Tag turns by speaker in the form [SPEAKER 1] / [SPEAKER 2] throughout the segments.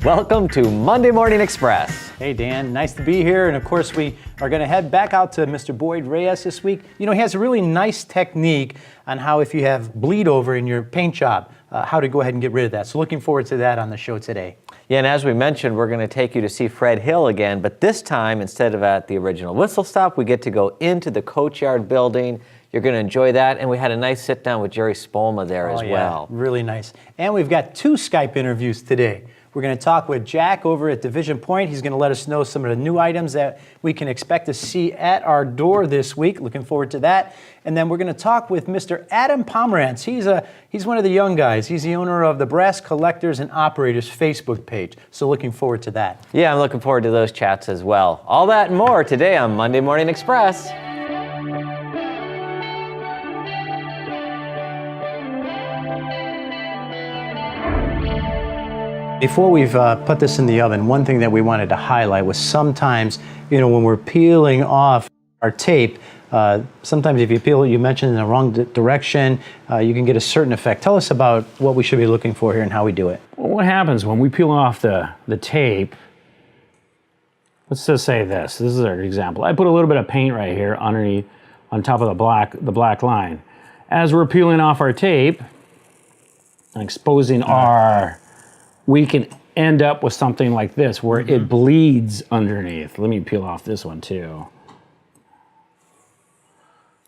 [SPEAKER 1] Welcome to Monday Morning Express.
[SPEAKER 2] Hey Dan, nice to be here. And of course we are going to head back out to Mr. Boyd Reyes this week. You know, he has a really nice technique on how if you have bleed over in your paint job, how to go ahead and get rid of that. So looking forward to that on the show today.
[SPEAKER 1] Yeah, and as we mentioned, we're going to take you to see Fred Hill again, but this time, instead of at the original whistle stop, we get to go into the Coachyard building. You're going to enjoy that, and we had a nice sit down with Jerry Spoelma there as well.
[SPEAKER 2] Really nice. And we've got 2 Skype interviews today. We're going to talk with Jack over at Division Point. He's going to let us know some of the new items that we can expect to see at our door this week. Looking forward to that. And then we're going to talk with Mr. Adam Pomerance. He's one of the young guys. He's the owner of the Brass Collectors and Operators Facebook page. So looking forward to that.
[SPEAKER 1] Yeah, I'm looking forward to those chats as well. All that and more today on Monday Morning Express.
[SPEAKER 2] Before we've put this in the oven, one thing that we wanted to highlight was sometimes, you know, when we're peeling off our tape, sometimes if you peel it, you mentioned in the wrong direction, you can get a certain effect. Tell us about what we should be looking for here and how we do it.
[SPEAKER 3] Well, what happens when we peel off the tape? Let's just say this. This is our example. I put a little bit of paint right here underneath, on top of the black line. As we're peeling off our tape and exposing we can end up with something like this where it bleeds underneath. Let me peel off this one too.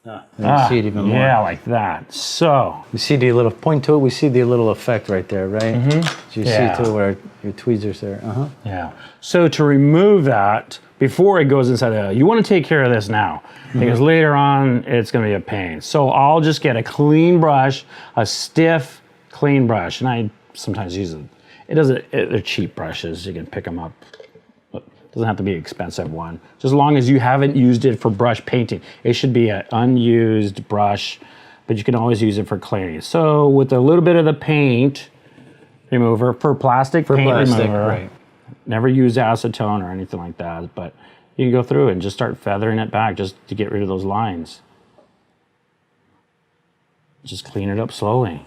[SPEAKER 2] See it even more.
[SPEAKER 3] Yeah, like that. So
[SPEAKER 2] you see the little point to it. We see the little effect right there, right? So you see to where your tweezers there.
[SPEAKER 3] Yeah. So to remove that before it goes inside you want to take care of this now because later on it's going to be a pain. So I'll just get a clean brush, a stiff, clean brush, and I sometimes use it. They're cheap brushes. You can pick them up. It doesn't have to be an expensive one. Just as long as you haven't used it for brush painting. It should be an unused brush, but you can always use it for cleaning. So with a little bit of the paint remover, for plastic remover,
[SPEAKER 2] right.
[SPEAKER 3] Never use acetone or anything like that, but you can go through and just start feathering it back just to get rid of those lines. Just clean it up slowly.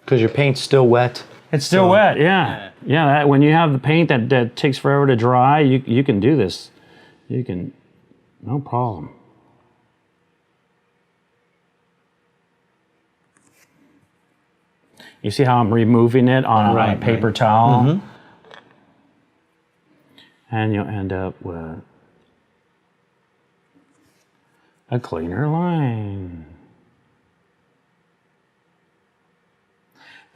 [SPEAKER 2] Because your paint's still wet.
[SPEAKER 3] It's still wet, yeah. Yeah, when you have the paint that takes forever to dry, you can do this. You can, no problem. You see how I'm removing it on a paper towel? And you'll end up with a cleaner line.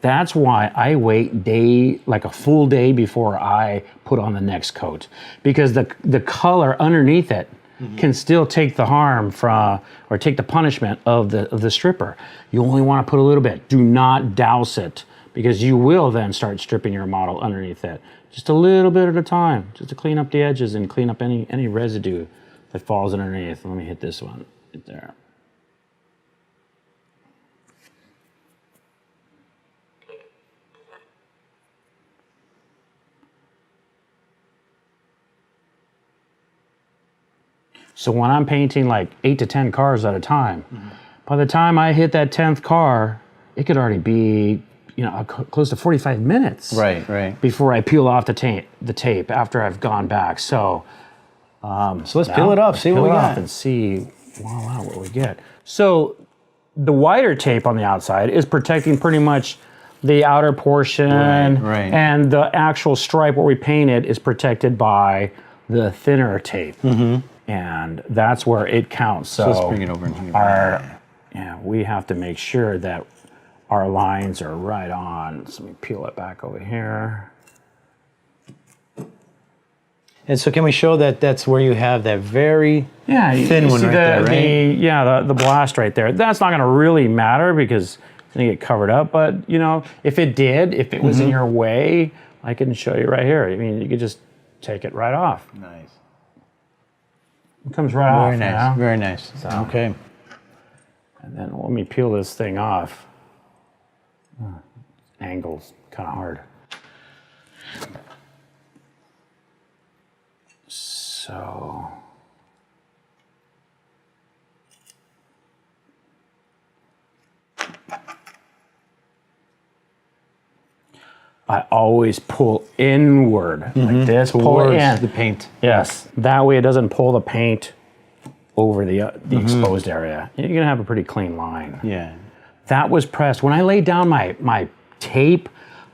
[SPEAKER 3] That's why I wait like a full day before I put on the next coat, because the color underneath it can still take the harm from, or take the punishment of the stripper. You only want to put a little bit. Do not douse it, because you will then start stripping your model underneath it. Just a little bit at a time, just to clean up the edges and clean up any residue that falls underneath. Let me hit this one right there. So when I'm painting like 8 to 10 cars at a time, by the time I hit that 10th car, it could already be, you know, close to 45 minutes.
[SPEAKER 2] Right.
[SPEAKER 3] Before I peel off the tape after I've gone back. So
[SPEAKER 2] let's peel it off, see what we got,
[SPEAKER 3] and see what we get. So the wider tape on the outside is protecting pretty much the outer portion, and the actual stripe where we painted is protected by the thinner tape. And that's where it counts. So
[SPEAKER 2] let's bring it over in here.
[SPEAKER 3] We have to make sure that our lines are right on. So let me peel it back over here.
[SPEAKER 2] And so can we show that that's where you have that very thin one right there, right?
[SPEAKER 3] The blast right there. That's not going to really matter because it's going to get covered up. But, you know, if it was in your way, I can show you right here. I mean, you could just take it right off.
[SPEAKER 2] Nice.
[SPEAKER 3] It comes right off.
[SPEAKER 2] Very nice.
[SPEAKER 3] Now.
[SPEAKER 2] Very nice.
[SPEAKER 3] So,
[SPEAKER 2] okay.
[SPEAKER 3] And then let me peel this thing off. Angle's kind of hard. So I always pull inward like this, pull
[SPEAKER 2] Towards
[SPEAKER 3] in.
[SPEAKER 2] the paint.
[SPEAKER 3] Yes, that way it doesn't pull the paint over the exposed area. You're gonna have a pretty clean line.
[SPEAKER 2] Yeah.
[SPEAKER 3] That was pressed. When I laid down my tape,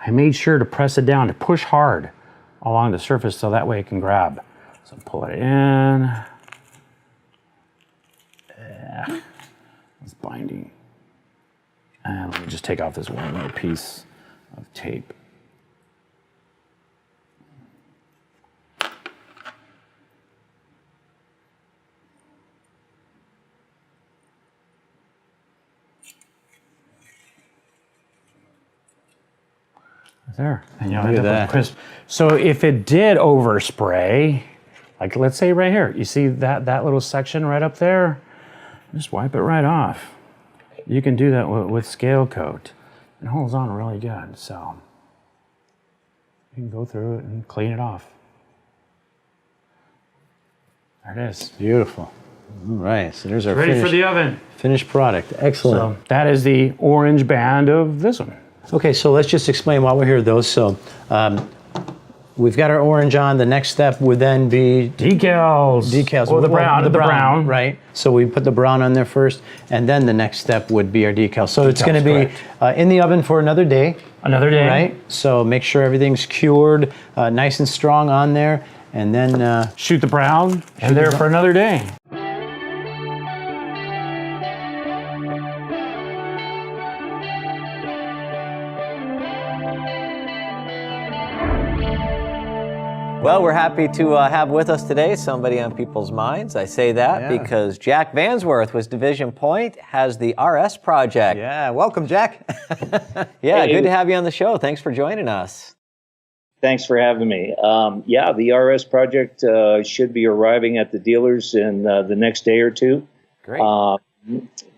[SPEAKER 3] I made sure to press it down, to push hard along the surface so that way it can grab. So pull it in. Yeah, it's binding. And let me just take off this one little piece of tape. There, and you know,
[SPEAKER 2] Look at that.
[SPEAKER 3] crisp. So if it did overspray, like let's say right here, you see that little section right up there, just wipe it right off. You can do that with scale coat. It holds on really good, so you can go through it and clean it off. There it is.
[SPEAKER 2] Beautiful. All right, so there's our
[SPEAKER 3] Ready for the oven.
[SPEAKER 2] finished product. Excellent.
[SPEAKER 3] So that is the orange band of this one.
[SPEAKER 2] Okay, so let's just explain while we're here, though. So we've got our orange on. The next step would then be
[SPEAKER 3] Decals. Or the brown. The brown.
[SPEAKER 2] Right. So we put the brown on there first, and then the next step would be our decal. So it's going to be in the oven for another day.
[SPEAKER 3] Another day.
[SPEAKER 2] Right. So make sure everything's cured, nice and strong on there, and then
[SPEAKER 3] Shoot the brown, and there for another day.
[SPEAKER 1] Well, we're happy to have with us today somebody on people's minds. I say that because Jack Vansworth with Division Point has the RS project.
[SPEAKER 2] yeah, welcome, Jack.
[SPEAKER 1] Yeah, good to have you on the show. Thanks for joining us.
[SPEAKER 4] Thanks for having me. Yeah, the RS project should be arriving at the dealers in the next day or two.
[SPEAKER 1] Great.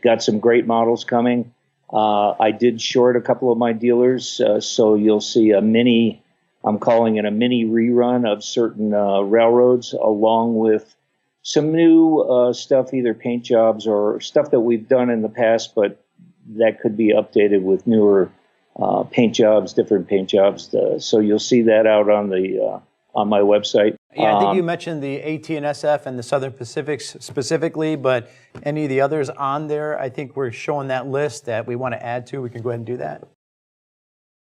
[SPEAKER 4] Got some great models coming. I did short a couple of my dealers, so you'll see a mini, I'm calling it a mini rerun of certain railroads, along with some new stuff, either paint jobs or stuff that we've done in the past, but that could be updated with newer paint jobs, different paint jobs. So you'll see that out on the on my website.
[SPEAKER 2] Yeah, I think you mentioned the AT and SF and the Southern Pacifics specifically, but any of the others on there, I think we're showing that list that we want to add to. We can go ahead and do that.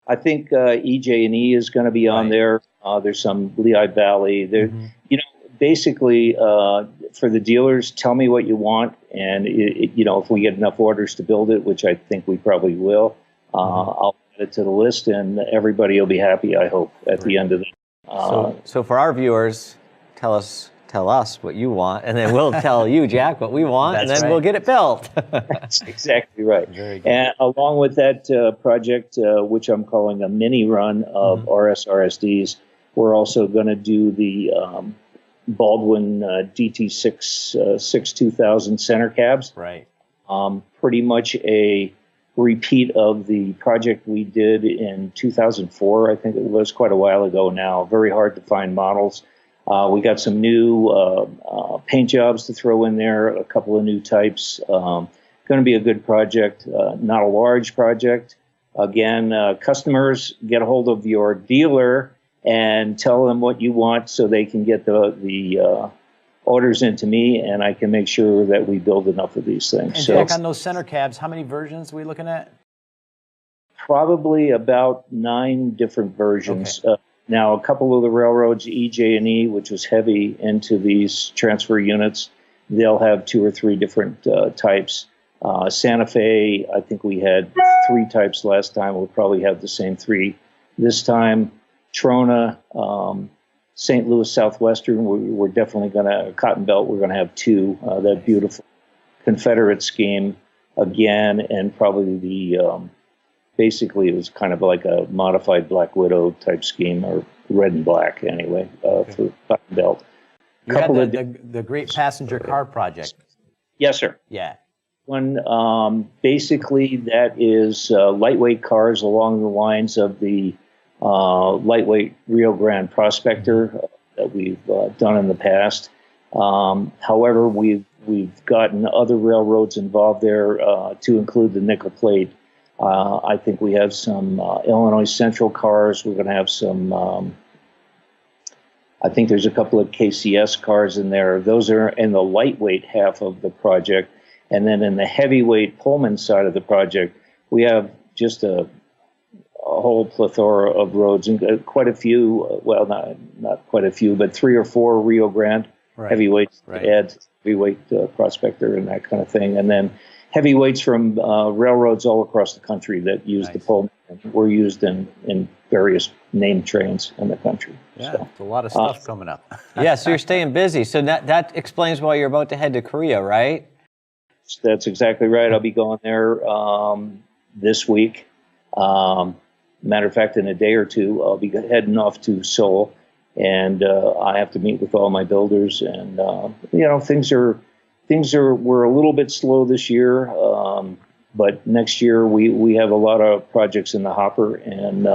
[SPEAKER 4] I think EJ&E is going to be on there. There's some Lehigh Valley. There, you know, basically for the dealers, tell me what you want, and you know, if we get enough orders to build it, which I think we probably will, I'll add it to the list, and everybody will be happy. I hope at the end of it.
[SPEAKER 1] So for our viewers, tell us what you want, and then we'll tell you, Jack, what we want, and then we'll get it built.
[SPEAKER 4] That's exactly right.
[SPEAKER 1] Very good.
[SPEAKER 4] And along with that project, which I'm calling a mini run of RSDs, we're also going to do the Baldwin DT6 2000 center cabs.
[SPEAKER 2] Right.
[SPEAKER 4] Pretty much a repeat of the project we did in 2004. I think it was quite a while ago now. Very hard to find models. We got some new paint jobs to throw in there, a couple of new types. Going to be a good project, not a large project. Again, customers, get a hold of your dealer and tell them what you want so they can get the orders into me, and I can make sure that we build enough of these things.
[SPEAKER 2] And
[SPEAKER 4] So
[SPEAKER 2] Jack, on those center cabs, how many versions are we looking at?
[SPEAKER 4] probably about 9 different versions. Now, a couple of the railroads, EJ&E, which was heavy into these transfer units, they'll have 2 or 3 different types. Santa Fe, I think we had 3 types last time. We'll probably have the same 3 this time. Trona, St. Louis Southwestern, we're definitely going to, Cotton Belt, we're going to have 2. That beautiful Confederate scheme again, and probably the, basically it was kind of like a modified Black Widow type scheme, or red and black anyway, for Cotton Belt.
[SPEAKER 2] You had the Great Passenger Car Project.
[SPEAKER 4] Yes, sir.
[SPEAKER 2] Yeah.
[SPEAKER 4] One, basically that is lightweight cars along the lines of the lightweight Rio Grande Prospector that we've done in the past. However, we've gotten other railroads involved there to include the nickel plate I think we have some Illinois Central cars. We're going to have some, I think there's a couple of KCS cars in there. Those are in the lightweight half of the project. And then in the heavyweight Pullman side of the project, we have just a whole plethora of roads, and quite a few, well, not quite a few, but 3 or 4 Rio Grande heavyweights to add heavyweight Prospector and that kind of thing. And then heavyweights from railroads all across the country that use the Pullman were used in various named trains in the country.
[SPEAKER 2] Yeah,
[SPEAKER 4] So,
[SPEAKER 2] it's a lot of stuff coming up.
[SPEAKER 1] Yeah, so you're staying busy. So that explains why you're about to head to Korea, right?
[SPEAKER 4] that's exactly right. I'll be going there this week. Matter of fact, in a day or two, I'll be heading off to Seoul, and I have to meet with all my builders. And things were a little bit slow this year, but next year we have a lot of projects in the hopper, and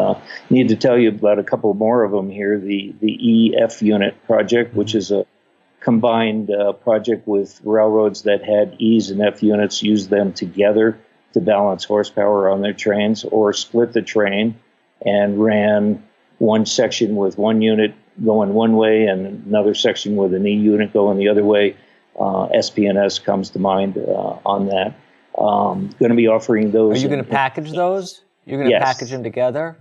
[SPEAKER 4] need to tell you about a couple more of them here. The EF unit project, which is a combined project with railroads that had E's and F units, use them together to balance horsepower on their trains, or split the train and ran one section with one unit going one way and another section with an E unit going the other way. SP&S comes to mind on that. Going to be offering those.
[SPEAKER 1] Are you going to package those? You're going to package them together?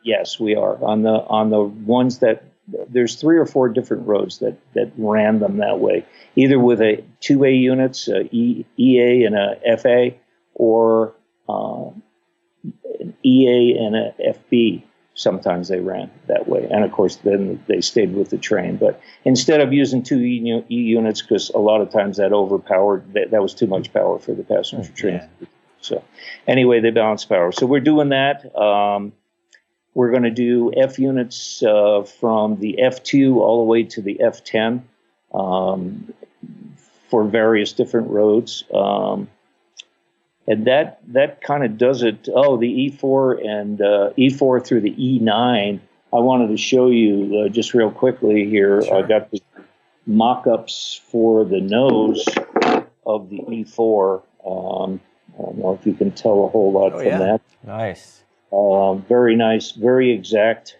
[SPEAKER 4] Yes, we are. On the ones that, there's 3 or 4 different roads that ran them that way, either with a 2A units, EA and a FA, or an EA and a FB. Sometimes they ran that way. And of course, then they stayed with the train. But instead of using 2 E units, because a lot of times that overpowered, that was too much power for the passenger train. Yeah. So anyway, they balance power. So we're doing that. We're going to do F units from the F2 all the way to the F10 for various different roads. And that kind of does it. Oh, the E4 and E4 through the E9. I wanted to show you just real quickly here. Sure. I got the mock-ups for the nose of the E4. I don't know if you can tell a whole lot from that.
[SPEAKER 1] Nice.
[SPEAKER 4] Very nice, very exact.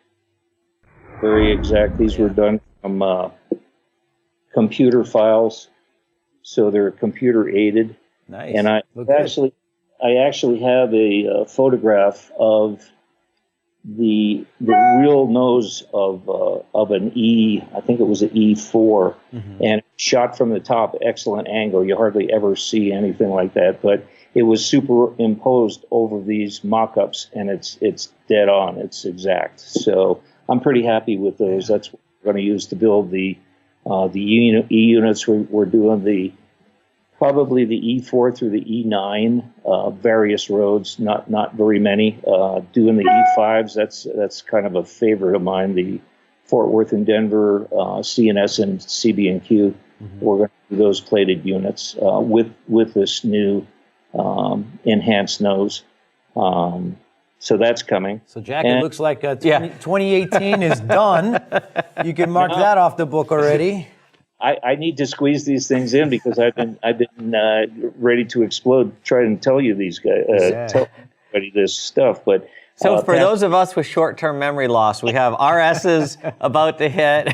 [SPEAKER 4] Very exact. These were done from computer files, so they're computer aided.
[SPEAKER 2] Nice.
[SPEAKER 4] And I actually have a photograph of the real nose of an E. I think it was an E4, and shot from the top, excellent angle. You hardly ever see anything like that, but it was superimposed over these mock-ups, and it's dead on. It's exact. So I'm pretty happy with those. That's what we're going to use to build the E units. We're doing probably the E4 through the E9, various roads, not very many. Doing the E5s, that's kind of a favorite of mine. The Fort Worth and Denver, CNS and CB&Q. We're going to do those plated units with this new enhanced nose. So that's coming.
[SPEAKER 2] So Jack, it looks like 2018 is done. You can mark that off the book already.
[SPEAKER 4] I need to squeeze these things in because I've been ready to explode, trying to tell you these guys, tell everybody this stuff. But
[SPEAKER 1] so for those of us with short-term memory loss, we have RSs about to hit,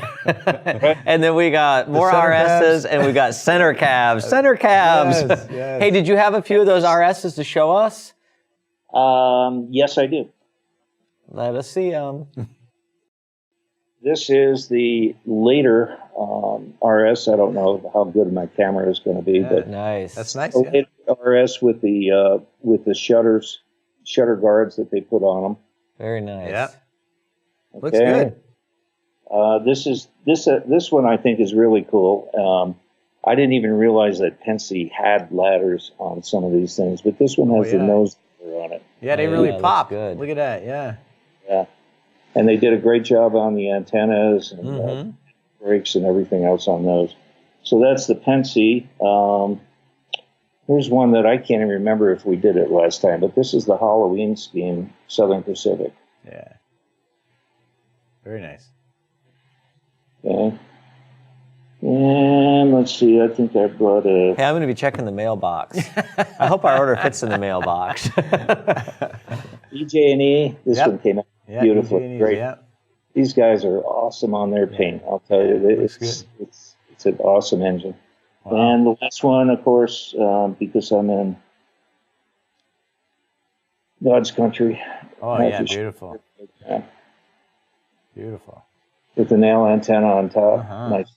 [SPEAKER 1] and then we got more RSs, and we got center cabs. Center cabs. Yes. Hey, did you have a few of those RSs to show us?
[SPEAKER 4] Yes, I do.
[SPEAKER 1] Let us see them.
[SPEAKER 4] This is the later RS. I don't know how good my camera is going to be, but
[SPEAKER 1] nice.
[SPEAKER 2] That's nice.
[SPEAKER 4] Later RS with the shutter guards that they put on them.
[SPEAKER 1] Very nice.
[SPEAKER 2] Yeah.
[SPEAKER 4] Okay.
[SPEAKER 2] Looks good.
[SPEAKER 4] This one I think is really cool. I didn't even realize that Penske had ladders on some of these things, but this one has the nose on it.
[SPEAKER 2] Yeah, they really pop.
[SPEAKER 1] Good.
[SPEAKER 2] Look at that. Yeah.
[SPEAKER 4] Yeah. And they did a great job on the antennas and brakes and everything else on those. So that's the Penske. Here's one that I can't even remember if we did it last time, but this is the Halloween scheme, Southern Pacific.
[SPEAKER 2] Yeah. Very nice.
[SPEAKER 4] Okay. And let's see. I think I brought a.
[SPEAKER 1] Hey, I'm going to be checking the mailbox. I hope our order fits in the mailbox.
[SPEAKER 4] EJ&E. This
[SPEAKER 2] Yep.
[SPEAKER 4] one came out
[SPEAKER 2] Yeah,
[SPEAKER 4] beautiful.
[SPEAKER 2] EJ&Es,
[SPEAKER 4] Great.
[SPEAKER 2] yeah.
[SPEAKER 4] These guys are awesome on their paint. I'll tell you, it's an awesome engine.
[SPEAKER 2] Wow.
[SPEAKER 4] And the last one, of course, because I'm in God's country.
[SPEAKER 2] Oh,
[SPEAKER 4] I have
[SPEAKER 2] yeah,
[SPEAKER 4] to
[SPEAKER 2] beautiful.
[SPEAKER 4] yeah,
[SPEAKER 2] Beautiful.
[SPEAKER 4] with the nail antenna on top.
[SPEAKER 2] Uh-huh.
[SPEAKER 4] Nice,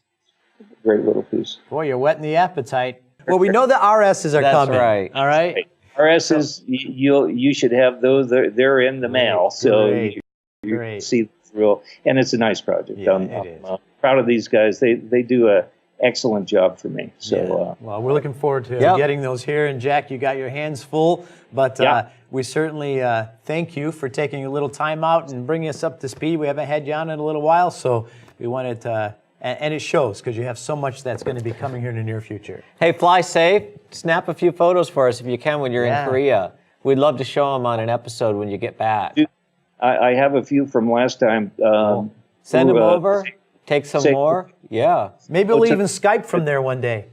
[SPEAKER 4] great little piece.
[SPEAKER 2] Boy, you're whetting the appetite. Well, we know the RSs are
[SPEAKER 1] That's
[SPEAKER 2] coming.
[SPEAKER 1] right.
[SPEAKER 2] All right?
[SPEAKER 4] RSs, you should have those. They're in the mail, so
[SPEAKER 2] Great.
[SPEAKER 4] you
[SPEAKER 2] Great.
[SPEAKER 4] see the real. And it's a nice project.
[SPEAKER 2] Yeah,
[SPEAKER 4] I'm
[SPEAKER 2] it is.
[SPEAKER 4] proud of these guys. They do a excellent job for me. So
[SPEAKER 2] Well, we're looking forward to
[SPEAKER 1] Yep.
[SPEAKER 2] getting those here. And Jack, you got your hands full, but
[SPEAKER 4] Yeah.
[SPEAKER 2] we certainly thank you for taking a little time out and bringing us up to speed. We haven't had you on in a little while, so we wanted to, and it shows because you have so much that's going to be coming here in the near future.
[SPEAKER 1] Hey, fly safe. Snap a few photos for us if you can when you're
[SPEAKER 2] Yeah.
[SPEAKER 1] in Korea. We'd love to show them on an episode when you get back.
[SPEAKER 4] I have a few from last time.
[SPEAKER 1] Send them
[SPEAKER 4] who,
[SPEAKER 1] over. Take some
[SPEAKER 4] say-
[SPEAKER 1] more. Yeah.
[SPEAKER 2] Maybe we'll
[SPEAKER 4] What's
[SPEAKER 2] even Skype from there one day.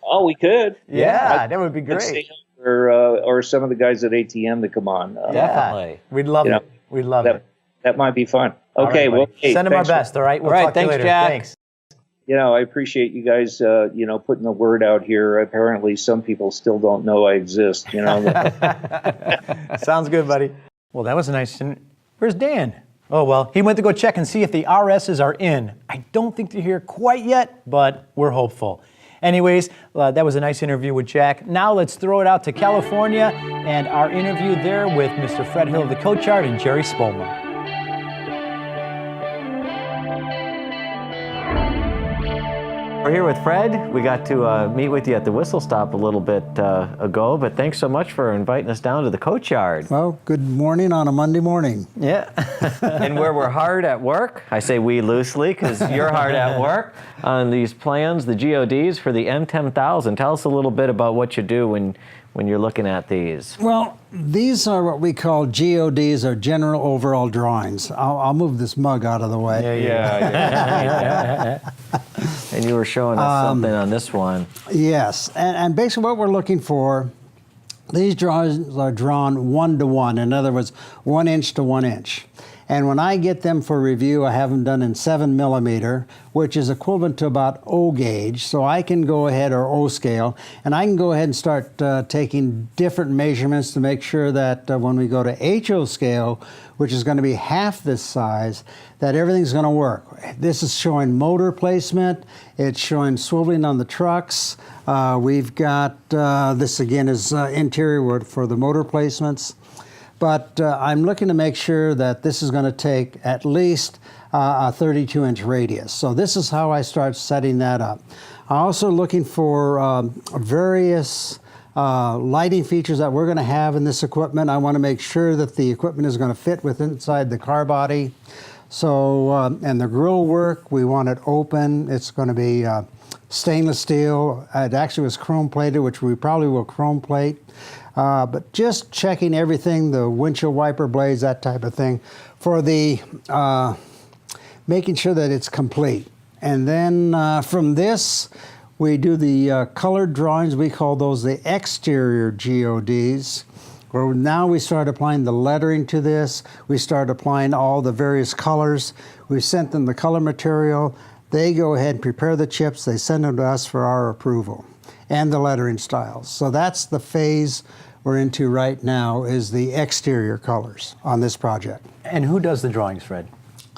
[SPEAKER 4] Oh, we could.
[SPEAKER 2] Yeah, that would be
[SPEAKER 4] Let's
[SPEAKER 2] great.
[SPEAKER 4] see, or some of the guys at ATM to come on.
[SPEAKER 1] Definitely.
[SPEAKER 2] We'd love
[SPEAKER 4] You know,
[SPEAKER 2] it. We'd love
[SPEAKER 4] that
[SPEAKER 2] it.
[SPEAKER 4] that might be fun.
[SPEAKER 2] All
[SPEAKER 4] Okay,
[SPEAKER 2] right,
[SPEAKER 4] well,
[SPEAKER 2] buddy.
[SPEAKER 4] hey,
[SPEAKER 2] Send them our
[SPEAKER 4] thanks for-
[SPEAKER 2] best, all right? We'll
[SPEAKER 1] All right,
[SPEAKER 2] talk to you
[SPEAKER 1] thanks,
[SPEAKER 2] later.
[SPEAKER 1] Jack.
[SPEAKER 2] Thanks.
[SPEAKER 4] I appreciate you guys, putting the word out here. Apparently, some people still don't know I exist.
[SPEAKER 2] Sounds good, buddy. Well, that was a nice. Where's Dan? Oh, well, he went to go check and see if the RSs are in. I don't think they're here quite yet, but we're hopeful. Anyways, that was a nice interview with Jack. Now let's throw it out to California and our interview there with Mr. Fred Hill of the Coachard and Jerry Spoelma.
[SPEAKER 1] We're here with Fred. We got to meet with you at the Whistle Stop a little bit ago, but thanks so much for inviting us down to the Coachard.
[SPEAKER 5] Well, good morning on a Monday morning.
[SPEAKER 2] Yeah.
[SPEAKER 1] And where we're hard at work, I say we loosely because you're hard at work on these plans, the GODs for the M10,000. Tell us a little bit about what you do when you're looking at these.
[SPEAKER 5] Well, these are what we call GODs, or general overall drawings. I'll move this mug out of the way.
[SPEAKER 1] Yeah. And you were showing us something on this one.
[SPEAKER 5] Yes, and basically what we're looking for, these drawings are drawn 1-to-1. In other words, 1 inch to 1 inch. And when I get them for review, I have them done in 7mm, which is equivalent to about O gauge. So I can go ahead, or O scale, and I can go ahead and start taking different measurements to make sure that when we go to HO scale, which is going to be half this size, that everything's going to work. This is showing motor placement. It's showing swiveling on the trucks. We've got, this again is interior wood for the motor placements. But I'm looking to make sure that this is going to take at least a 32-inch radius. So this is how I start setting that up. I'm also looking for various lighting features that we're going to have in this equipment. I want to make sure that the equipment is going to fit inside the car body. So, and the grill work, we want it open. It's going to be stainless steel. It actually was chrome plated, which we probably will chrome plate. But just checking everything, the windshield wiper blades, that type of thing, for the making sure that it's complete. And then from this, we do the colored drawings. We call those the exterior GODs. Where now we start applying the lettering to this. We start applying all the various colors. We sent them the color material. They go ahead and prepare the chips. They send them to us for our approval, and the lettering styles. So that's the phase we're into right now, is the exterior colors on this project.
[SPEAKER 2] And who does the drawings, Fred?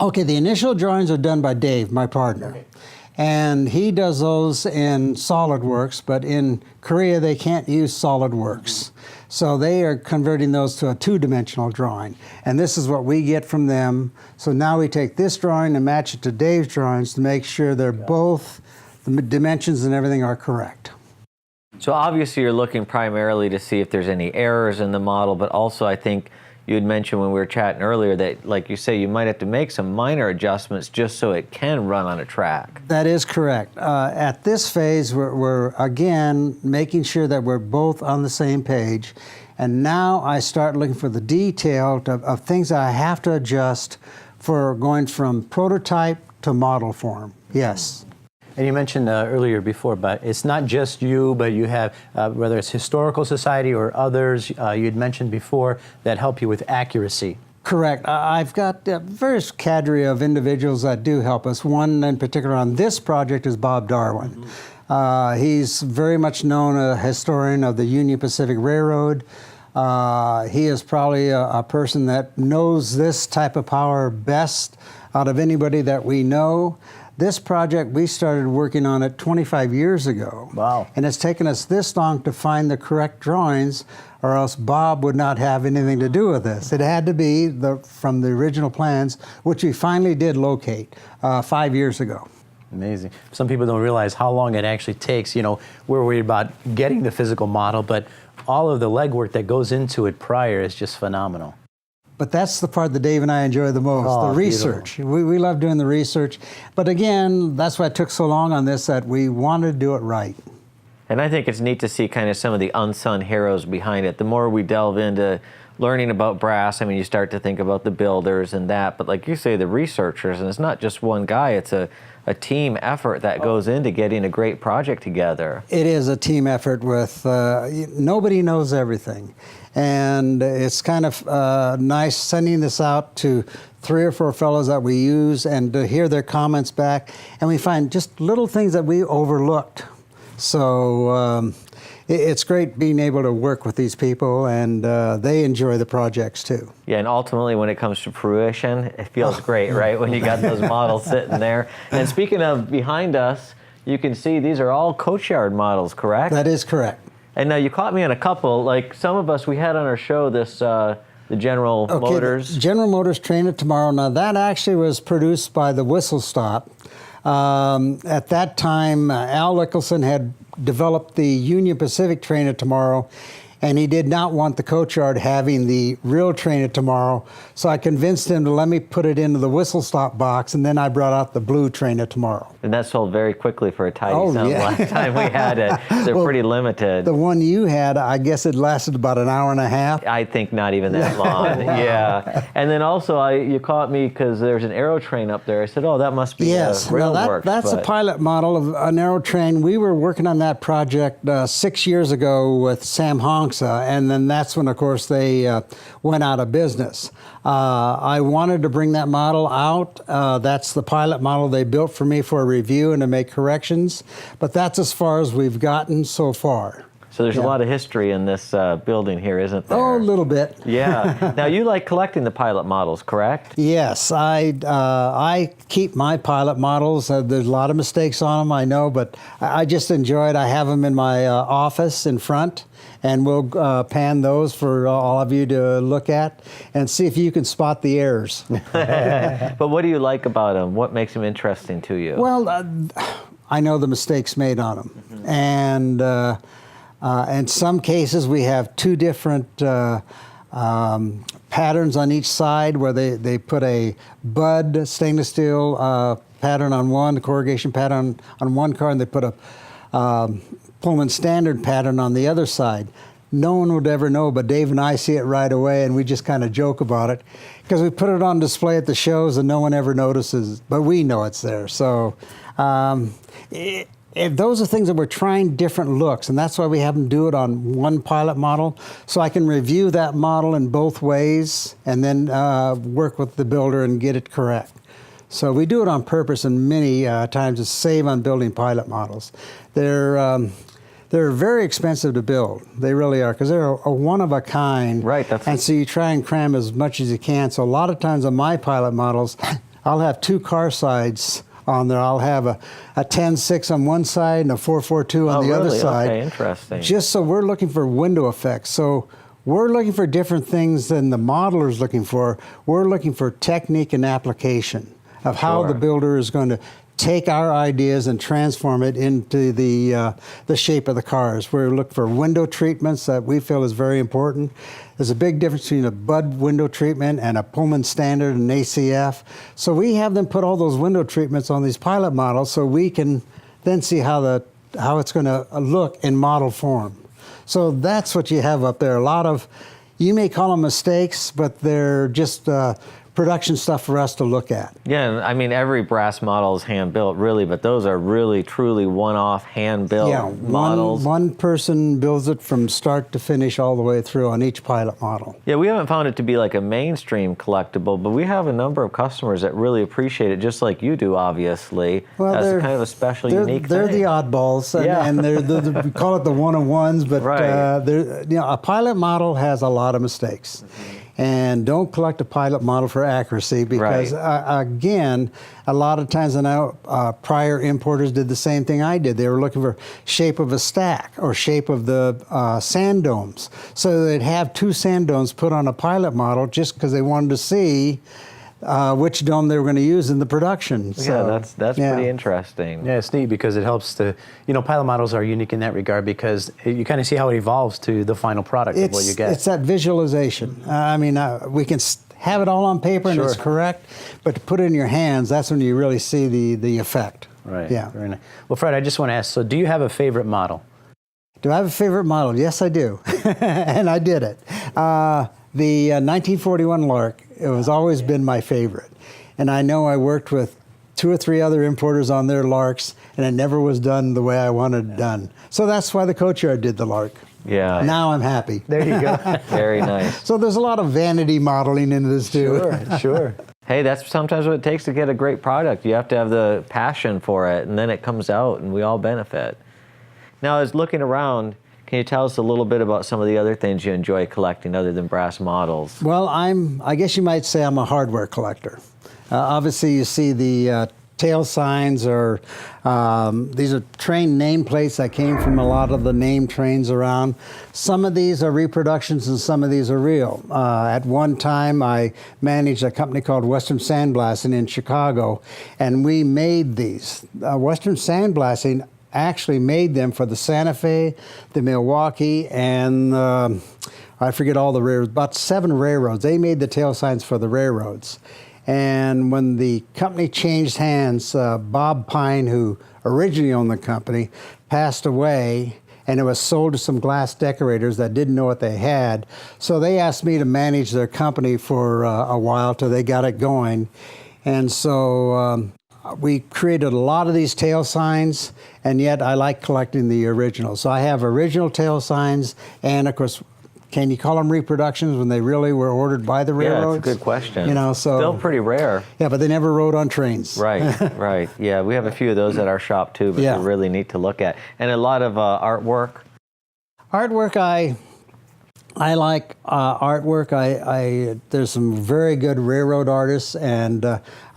[SPEAKER 5] Okay, the initial drawings are done by Dave, my partner. Okay. And he does those in SolidWorks, but in Korea they can't use SolidWorks. So they are converting those to a 2-dimensional drawing. And this is what we get from them. So now we take this drawing and match it to Dave's drawings to make sure they're both, the dimensions and everything are correct.
[SPEAKER 1] So obviously you're looking primarily to see if there's any errors in the model, but also I think you had mentioned when we were chatting earlier that, like you say, you might have to make some minor adjustments just so it can run on a track.
[SPEAKER 5] That is correct. At this phase, we're again making sure that we're both on the same page. And now I start looking for the detail of things that I have to adjust for going from prototype to model form. Yes.
[SPEAKER 2] And you mentioned earlier before, but it's not just you, but you have, whether it's Historical Society or others, you'd mentioned before, that help you with accuracy.
[SPEAKER 5] Correct. I've got various cadre of individuals that do help us. One in particular on this project is Bob Darwin. He's very much known a historian of the Union Pacific Railroad. He is probably a person that knows this type of power best out of anybody that we know. This project, we started working on it 25 years ago.
[SPEAKER 2] Wow.
[SPEAKER 5] And it's taken us this long to find the correct drawings, or else Bob would not have anything to do with this. It had to be from the original plans, which we finally did locate 5 years ago.
[SPEAKER 2] Amazing. Some people don't realize how long it actually takes. You know, we're worried about getting the physical model, but all of the legwork that goes into it prior is just phenomenal.
[SPEAKER 5] But that's the part that Dave and I enjoy the most,
[SPEAKER 2] Oh,
[SPEAKER 5] the research. We love doing the research. But again, that's why it took so long on this, that we wanted to do it right.
[SPEAKER 1] And I think it's neat to see kind of some of the unsung heroes behind it. The more we delve into learning about brass, I mean, you start to think about the builders and that, but like you say, the researchers, and it's not just one guy, it's a team effort that goes into getting a great project together.
[SPEAKER 5] It is a team effort with, nobody knows everything. And it's kind of nice sending this out to 3 or 4 fellows that we use and to hear their comments back. And we find just little things that we overlooked. So it's great being able to work with these people, and they enjoy the projects too.
[SPEAKER 1] Yeah, and ultimately when it comes to fruition, it feels great, right? When you got those models sitting there. And speaking of behind us, you can see these are all coachyard models, correct?
[SPEAKER 5] That is correct.
[SPEAKER 1] And now you caught me on a couple, like some of us, we had on our show this, the General Motors.
[SPEAKER 5] The General Motors Train It Tomorrow. Now that actually was produced by the Whistle Stop. At that time, Al Nicholson had developed the Union Pacific Train It Tomorrow, and he did not want the coachyard having the real Train It Tomorrow, so I convinced him to let me put it into the Whistle Stop box, and then I brought out the blue Train It Tomorrow.
[SPEAKER 1] And that sold very quickly for a tidy sum
[SPEAKER 5] yeah.
[SPEAKER 1] last time we had it. They're pretty limited.
[SPEAKER 5] The one you had, I guess it lasted about an hour and a half.
[SPEAKER 1] I think not even that long. Yeah. And then also you caught me because there's an aero train up there. I said, oh, that must be
[SPEAKER 5] Yes,
[SPEAKER 1] Railworks.
[SPEAKER 5] that's a pilot model of an aero train. We were working on that project 6 years ago with Sam Honksa, and then that's when, of course, they went out of business. I wanted to bring that model out. That's the pilot model they built for me for a review and to make corrections, but that's as far as we've gotten so far.
[SPEAKER 1] So there's a lot of history in this building here, isn't there?
[SPEAKER 5] Oh, a little bit.
[SPEAKER 1] Yeah. Now you like collecting the pilot models, correct?
[SPEAKER 5] Yes, I keep my pilot models. There's a lot of mistakes on them, I know, but I just enjoy it. I have them in my office in front, and we'll pan those for all of you to look at and see if you can spot the errors.
[SPEAKER 1] But what do you like about them? What makes them interesting to you?
[SPEAKER 5] Well, I know the mistakes made on them, and in some cases we have 2 different patterns on each side, where they put a Bud stainless steel pattern on one, corrugation pattern on one car, and they put a Pomeranz standard pattern on the other side. No one would ever know, but Dave and I see it right away, and we just kind of joke about it because we put it on display at the shows and no one ever notices, but we know it's there. So those are things that we're trying different looks, and that's why we have them do it on one pilot model, so I can review that model in both ways and then work with the builder and get it correct. So we do it on purpose, and many times to save on building pilot models. They're very expensive to build. They really are, because they're a one-of-a-kind.
[SPEAKER 1] Right.
[SPEAKER 5] And so you try and cram as much as you can. So a lot of times on my pilot models, I'll have 2 car sides on there. I'll have a 10.6 on one side and a 4.42 on the other side.
[SPEAKER 1] Okay, interesting.
[SPEAKER 5] Just so we're looking for window effects. So we're looking for different things than the modeler's looking for. We're looking for technique and application of how the builder is going to take our ideas and transform it into the shape of the cars. We look for window treatments that we feel is very important. There's a big difference between a Bud window treatment and a Pomeranz standard and ACF. So we have them put all those window treatments on these pilot models so we can then see how it's going to look in model form. So that's what you have up there. A lot of, you may call them mistakes, but they're just production stuff for us to look at.
[SPEAKER 1] Yeah, and I mean, every brass model is hand-built, really, but those are really, truly one-off, hand-built
[SPEAKER 5] Yeah,
[SPEAKER 1] models.
[SPEAKER 5] one person builds it from start to finish all the way through on each pilot model.
[SPEAKER 1] Yeah, we haven't found it to be like a mainstream collectible, but we have a number of customers that really appreciate it, just like you do, obviously.
[SPEAKER 5] Well,
[SPEAKER 1] as
[SPEAKER 5] they're
[SPEAKER 1] kind of a special,
[SPEAKER 5] they're,
[SPEAKER 1] unique
[SPEAKER 5] they're
[SPEAKER 1] thing.
[SPEAKER 5] the oddballs, and,
[SPEAKER 1] Yeah.
[SPEAKER 5] and we call it the one-on-ones, but
[SPEAKER 1] Right.
[SPEAKER 5] a pilot model has a lot of mistakes. And don't collect a pilot model for accuracy because, again, a lot of times I know prior importers did the same thing I did. They were looking for shape of a stack or shape of the sand domes. So they'd have two sand domes put on a pilot model just because they wanted to see which dome they were going to use in the production. So,
[SPEAKER 1] Yeah, that's
[SPEAKER 5] yeah.
[SPEAKER 1] pretty interesting.
[SPEAKER 2] Yeah, it's neat because it helps to, pilot models are unique in that regard because you kind of see how it evolves to the final product of what you get.
[SPEAKER 5] It's that visualization. We can have it all on paper and it's
[SPEAKER 2] Sure.
[SPEAKER 5] correct, but to put it in your hands, that's when you really see the effect.
[SPEAKER 2] Right.
[SPEAKER 5] Yeah.
[SPEAKER 2] Very nice. Well, Fred, I just want to ask, so do you have a favorite model?
[SPEAKER 5] Do I have a favorite model? Yes, I do. And I did it. The 1941 Lark, it has always been my favorite. And I know I worked with 2 or 3 other importers on their Larks, and it never was done the way I wanted it done. So that's why the Coachyard did the Lark.
[SPEAKER 1] Yeah.
[SPEAKER 5] Now I'm happy.
[SPEAKER 2] There you go.
[SPEAKER 1] Very nice.
[SPEAKER 5] So there's a lot of vanity modeling into this too.
[SPEAKER 2] Sure.
[SPEAKER 1] Hey, that's sometimes what it takes to get a great product. You have to have the passion for it, and then it comes out, and we all benefit. Now, as looking around, can you tell us a little bit about some of the other things you enjoy collecting other than brass models?
[SPEAKER 5] Well, I guess you might say I'm a hardware collector. Obviously, you see the tail signs, or these are train nameplates that came from a lot of the name trains around. Some of these are reproductions and some of these are real. At one time, I managed a company called Western Sandblasting in Chicago, and we made these. Western Sandblasting actually made them for the Santa Fe, the Milwaukee, and I forget all the railroads, about 7 railroads. They made the tail signs for the railroads. And when the company changed hands, Bob Pine, who originally owned the company, passed away, and it was sold to some glass decorators that didn't know what they had. So they asked me to manage their company for a while till they got it going. And so we created a lot of these tail signs, and yet I like collecting the originals. So I have original tail signs, and of course, can you call them reproductions when they really were ordered by the railroads?
[SPEAKER 1] Yeah, that's a good question.
[SPEAKER 5] So
[SPEAKER 1] Still pretty rare.
[SPEAKER 5] yeah, but they never rode on trains.
[SPEAKER 1] Right, right. Yeah, we have a few of those at our shop too, but
[SPEAKER 5] Yeah.
[SPEAKER 1] they're really neat to look at. And a lot of artwork.
[SPEAKER 5] Artwork, I like artwork. There's some very good railroad artists, and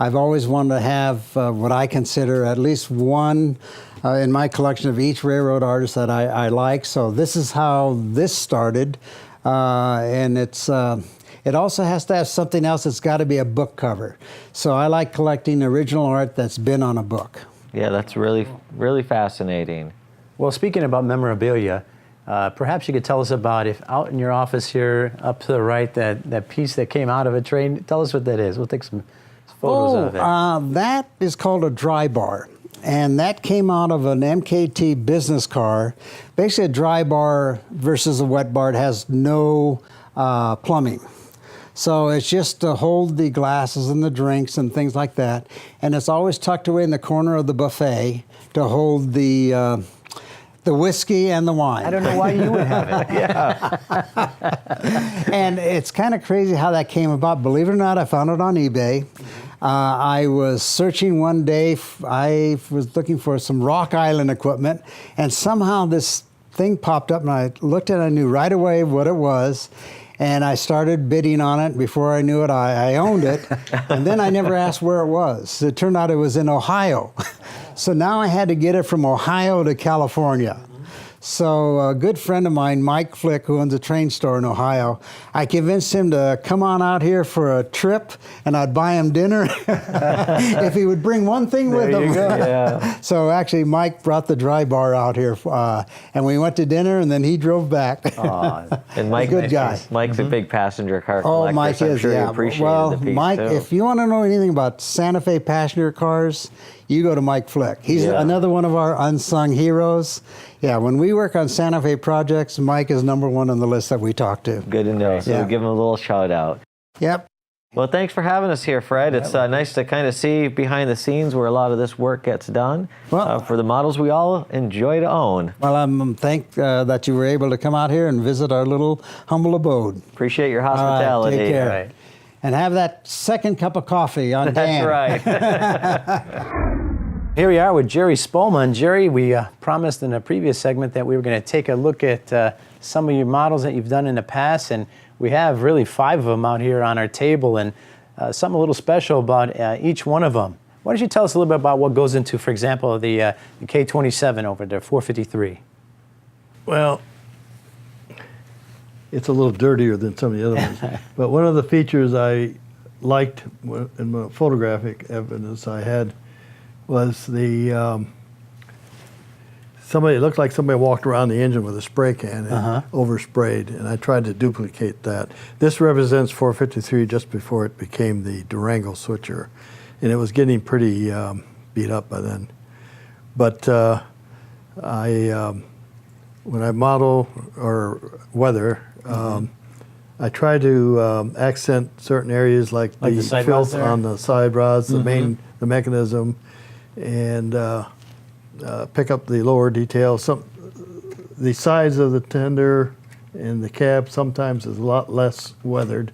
[SPEAKER 5] I've always wanted to have what I consider at least one in my collection of each railroad artist that I like. So this is how this started, and it also has to have something else. It's got to be a book cover. So I like collecting original art that's been on a book.
[SPEAKER 1] Yeah, that's really, really fascinating.
[SPEAKER 2] Well, speaking about memorabilia, perhaps you could tell us about, if out in your office here, up to the right, that piece that came out of a train. Tell us what that is. We'll take some photos of it.
[SPEAKER 5] That is called a dry bar. And that came out of an MKT business car. Basically, a dry bar versus a wet bar. It has no plumbing. So it's just to hold the glasses and the drinks and things like that. And it's always tucked away in the corner of the buffet to hold the whiskey and the wine.
[SPEAKER 2] I don't know why you would have it.
[SPEAKER 5] And it's kind of crazy how that came about. Believe it or not, I found it on eBay. I was searching one day. I was looking for some Rock Island equipment, and somehow this thing popped up, and I looked at it. I knew right away what it was, and I started bidding on it. Before I knew it, I owned it, and then I never asked where it was. It turned out it was in Ohio. So now I had to get it from Ohio to California. So a good friend of mine, Mike Flick, who owns a train store in Ohio, I convinced him to come on out here for a trip, and I'd buy him dinner if he would bring one thing with him.
[SPEAKER 1] Yeah.
[SPEAKER 5] So actually, Mike brought the dry bar out here, and we went to dinner, and then he drove back.
[SPEAKER 1] And Mike,
[SPEAKER 5] Good guy.
[SPEAKER 1] Mike's a big passenger car
[SPEAKER 5] Oh,
[SPEAKER 1] collector,
[SPEAKER 5] Mike
[SPEAKER 1] so I'm
[SPEAKER 5] is,
[SPEAKER 1] sure
[SPEAKER 5] yeah.
[SPEAKER 1] you appreciated
[SPEAKER 5] Well,
[SPEAKER 1] the piece
[SPEAKER 5] Mike,
[SPEAKER 1] too.
[SPEAKER 5] if you want to know anything about Santa Fe passenger cars, you go to Mike Flick. He's
[SPEAKER 1] Yeah.
[SPEAKER 5] another one of our unsung heroes. Yeah, when we work on Santa Fe projects, Mike is #1 on the list that we talk to.
[SPEAKER 1] Good to know. So
[SPEAKER 5] Yeah.
[SPEAKER 1] we'll give him a little shout out.
[SPEAKER 5] Yep.
[SPEAKER 1] Well, thanks for having us here, Fred. It's nice to kind of see behind the scenes where a lot of this work gets done for the models we all enjoy to own.
[SPEAKER 5] Well, I'm thankful that you were able to come out here and visit our little humble abode.
[SPEAKER 1] Appreciate your
[SPEAKER 5] All
[SPEAKER 1] hospitality.
[SPEAKER 5] right, take care.
[SPEAKER 2] Right.
[SPEAKER 5] And have that second cup of coffee on Dan.
[SPEAKER 1] That's right.
[SPEAKER 2] Here we are with Jerry Spoelma. And Jerry, we promised in a previous segment that we were going to take a look at some of your models that you've done in the past, and we have really 5 of them out here on our table, and something a little special about each one of them. Why don't you tell us a little bit about what goes into, for example, the K27 over there, 453?
[SPEAKER 6] Well, it's a little dirtier than some of the other ones. But one of the features I liked in the photographic evidence I had was the it looked like somebody walked around the engine with a spray can and oversprayed, and I tried to duplicate that. This represents 453 just before it became the Durango switcher, and it was getting pretty beat up by then. But when I model or weather, I try to accent certain areas like the
[SPEAKER 2] side
[SPEAKER 6] filth
[SPEAKER 2] rods there?
[SPEAKER 6] on the side rods, the mechanism, and pick up the lower details. The sides of the tender and the cab sometimes is a lot less weathered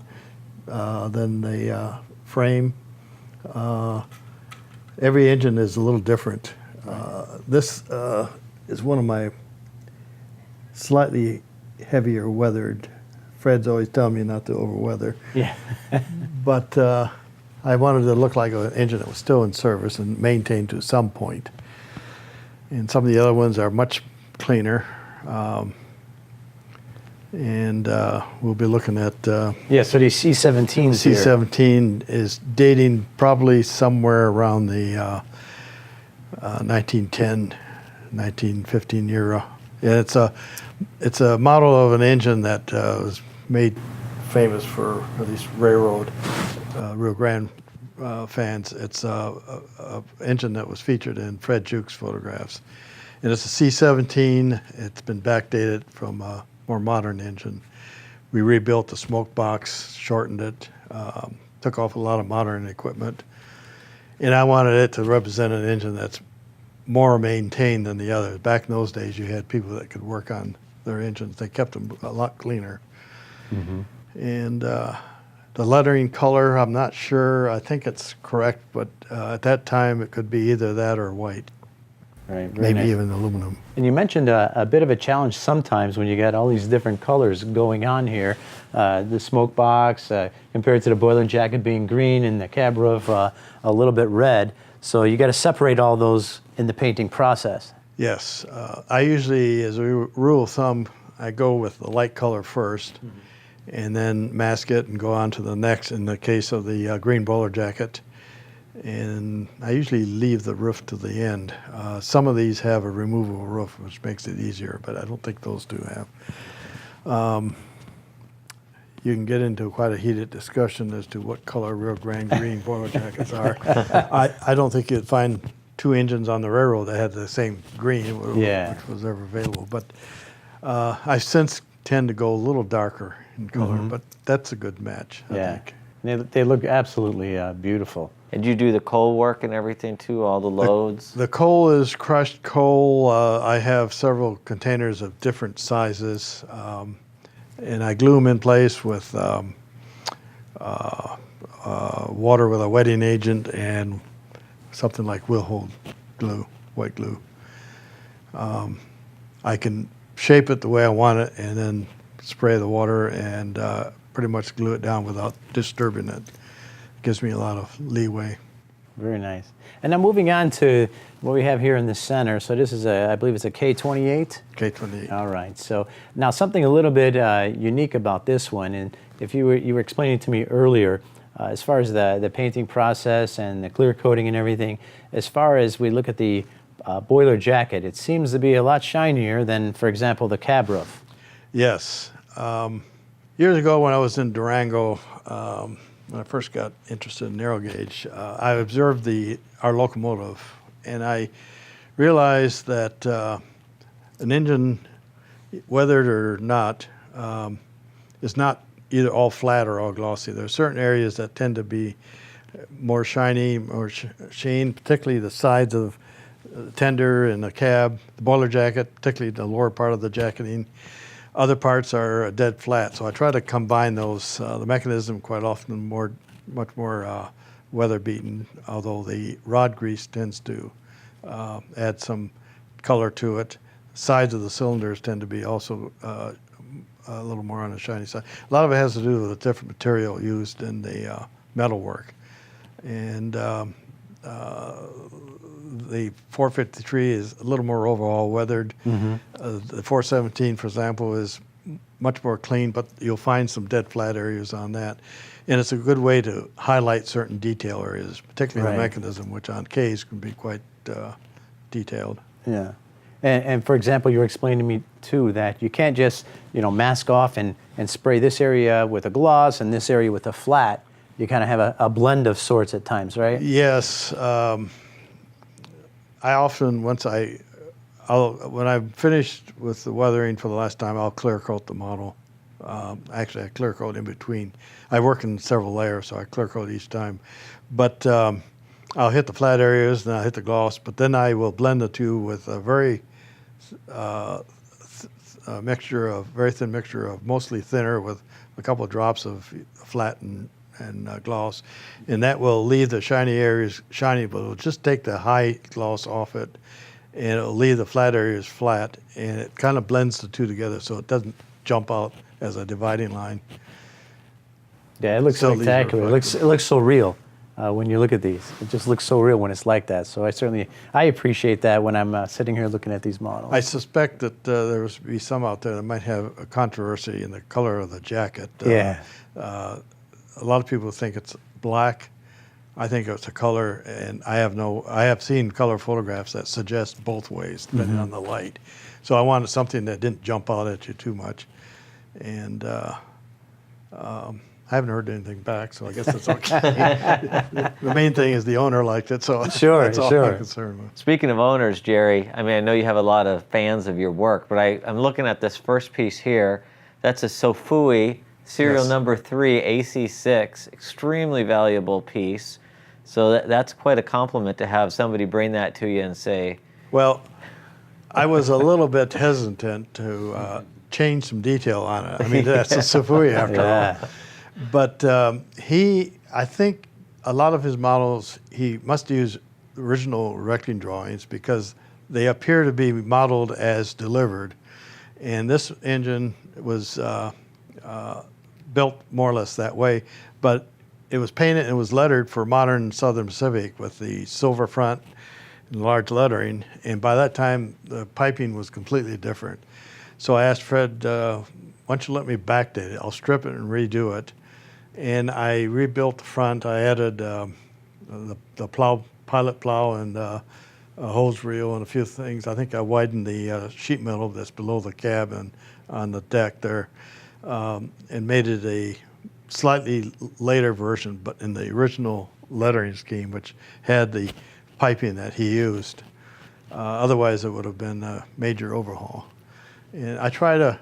[SPEAKER 6] than the frame. Every engine is a little different. This is one of my slightly heavier weathered. Fred's always telling me not to overweather.
[SPEAKER 2] Yeah.
[SPEAKER 6] But I wanted to look like an engine that was still in service and maintained to some point. And some of the other ones are much cleaner. And we'll be looking at
[SPEAKER 2] Yeah, so these C17s here.
[SPEAKER 6] C17 is dating probably somewhere around the 1910, 1915 era. And it's a model of an engine that was made famous for at least railroad, Rio Grande fans. It's a engine that was featured in Fred Juke's photographs. And it's a C17. It's been backdated from a more modern engine. We rebuilt the smoke box, shortened it, took off a lot of modern equipment. And I wanted it to represent an engine that's more maintained than the others. Back in those days, you had people that could work on their engines. They kept them a lot cleaner. And the lettering color, I'm not sure. I think it's correct, but at that time, it could be either that or white,
[SPEAKER 2] Right, very
[SPEAKER 6] maybe
[SPEAKER 2] nice.
[SPEAKER 6] even aluminum.
[SPEAKER 2] And you mentioned a bit of a challenge sometimes when you got all these different colors going on here. The smoke box compared to the boiler jacket being green and the cab roof a little bit red. So you got to separate all those in the painting process.
[SPEAKER 6] Yes. I usually, as a rule of thumb, I go with the light color first and then mask it and go on to the next in the case of the green boiler jacket. And I usually leave the roof to the end. Some of these have a removable roof, which makes it easier, but I don't think those do have. You can get into quite a heated discussion as to what color Rio Grande green boiler jackets are. I don't think you'd find 2 engines on the railroad that had the same green, which was ever available. But I since tend to go a little darker in color, but that's a good match, I think.
[SPEAKER 2] They look absolutely beautiful.
[SPEAKER 1] And you do the coal work and everything too, all the loads?
[SPEAKER 6] The coal is crushed coal. I have several containers of different sizes, and I glue them in place with water with a wetting agent and something like Will-Hold glue, white glue. I can shape it the way I want it and then spray the water and pretty much glue it down without disturbing it. Gives me a lot of leeway.
[SPEAKER 2] Very nice. And now moving on to what we have here in the center. So this is I believe it's a K28?
[SPEAKER 6] K28.
[SPEAKER 2] All right. So now something a little bit unique about this one, and if you were explaining to me earlier, as far as the painting process and the clear coating and everything, as far as we look at the boiler jacket, it seems to be a lot shinier than, for example, the cab roof.
[SPEAKER 6] Yes. Years ago when I was in Durango, when I first got interested in narrow gauge, I observed our locomotive, and I realized that an engine, weathered or not, is not either all flat or all glossy. There are certain areas that tend to be more shiny, more sheen, particularly the sides of the tender and the cab, the boiler jacket, particularly the lower part of the jacketing. Other parts are dead flat, so I try to combine those. The mechanism quite often much more weather beaten, although the rod grease tends to add some color to it. Sides of the cylinders tend to be also a little more on the shiny side. A lot of it has to do with the different material used in the metal work. And the 453 is a little more overall weathered. The 417, for example, is much more clean, but you'll find some dead flat areas on that. And it's a good way to highlight certain detail areas, particularly the mechanism, which on Ks can be quite detailed.
[SPEAKER 2] Yeah. And for example, you were explaining to me too that you can't just, mask off and spray this area with a gloss and this area with a flat. You kind of have a blend of sorts at times, right?
[SPEAKER 6] Yes. I often, when I'm finished with the weathering for the last time, I'll clear coat the model. Actually, I clear coat in between. I work in several layers, so I clear coat each time. But I'll hit the flat areas, and I'll hit the gloss, but then I will blend the two with a very very thin mixture of mostly thinner with a couple of drops of flat and gloss, and that will leave the shiny areas shiny, but it'll just take the high gloss off it, and it'll leave the flat areas flat, and it kind of blends the two together so it doesn't jump out as a dividing line.
[SPEAKER 2] Yeah, it looks
[SPEAKER 6] So these are
[SPEAKER 2] spectacular. It looks so real when you look at these. It just looks so real when it's like that. So I appreciate that when I'm sitting here looking at these models.
[SPEAKER 6] I suspect that there will be some out there that might have a controversy in the color of the jacket. A lot of people think it's black. I think it's a color, and I have seen color photographs that suggest both ways, depending on the light. So I wanted something that didn't jump out at you too much. And I haven't heard anything back, so I guess that's okay. The main thing is the owner liked it, so that's all I'm concerned with.
[SPEAKER 1] Speaking of owners, Jerry, I mean, I know you have a lot of fans of your work, but I'm looking at this first piece here. That's a Sofui serial number 3 AC6, extremely valuable piece. So that's quite a compliment to have somebody bring that to you and say.
[SPEAKER 6] Well, I was a little bit hesitant to change some detail on it. I mean, that's a Sofui after all. But I think a lot of his models, he must use original erecting drawings because they appear to be modeled as delivered. And this engine was built more or less that way, but it was painted and it was lettered for modern Southern Pacific with the silver front and large lettering. And by that time, the piping was completely different. So I asked Fred, why don't you let me backdate it? I'll strip it and redo it. And I rebuilt the front. I added the pilot plow and a hose reel and a few things. I think I widened the sheet metal that's below the cab and on the deck there, and made it a slightly later version, but in the original lettering scheme, which had the piping that he used. Otherwise, it would have been a major overhaul. And I try to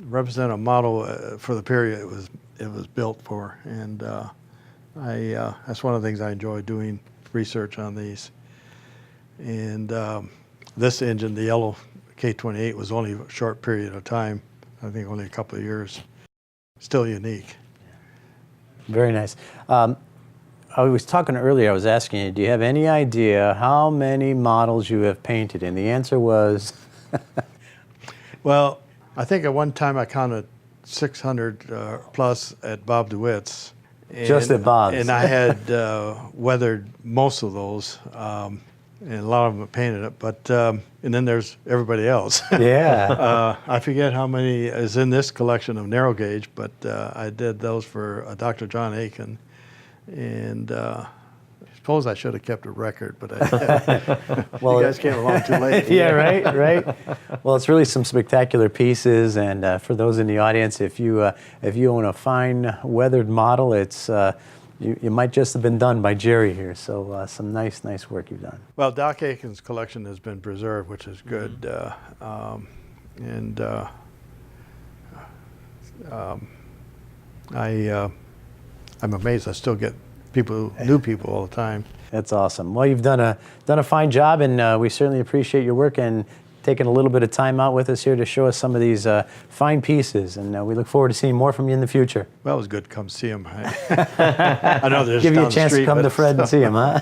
[SPEAKER 6] represent a model for the period it was built for, and that's one of the things I enjoy doing research on these. And this engine, the yellow K28, was only a short period of time. I think only a couple of years. Still unique.
[SPEAKER 2] Very nice. I was talking earlier, I was asking you, do you have any idea how many models you have painted? And the answer was?
[SPEAKER 6] Well, I think at one time I counted 600 plus at Bob DeWitt's.
[SPEAKER 2] Just at Bob's.
[SPEAKER 6] And I had weathered most of those, and a lot of them painted it. But and then there's everybody else.
[SPEAKER 2] Yeah.
[SPEAKER 6] I forget how many is in this collection of narrow gauge, but I did those for Dr. John Aiken. And I suppose I should have kept a record, but you guys came along too late.
[SPEAKER 2] Yeah, right. Well, it's really some spectacular pieces, and for those in the audience, if you own a fine weathered model, it's you might just have been done by Jerry here. So some nice work you've done.
[SPEAKER 6] Well, Doc Aiken's collection has been preserved, which is good, and I'm amazed. I still get new people all the time.
[SPEAKER 2] That's awesome. Well, you've done a fine job, and we certainly appreciate your work and taking a little bit of time out with us here to show us some of these fine pieces. And we look forward to seeing more from you in the future.
[SPEAKER 6] Well, it was good to come see him. I know there's
[SPEAKER 2] Give you
[SPEAKER 6] down
[SPEAKER 2] a
[SPEAKER 6] the
[SPEAKER 2] chance
[SPEAKER 6] street,
[SPEAKER 2] to come
[SPEAKER 6] but-
[SPEAKER 2] to Fred and see him, huh?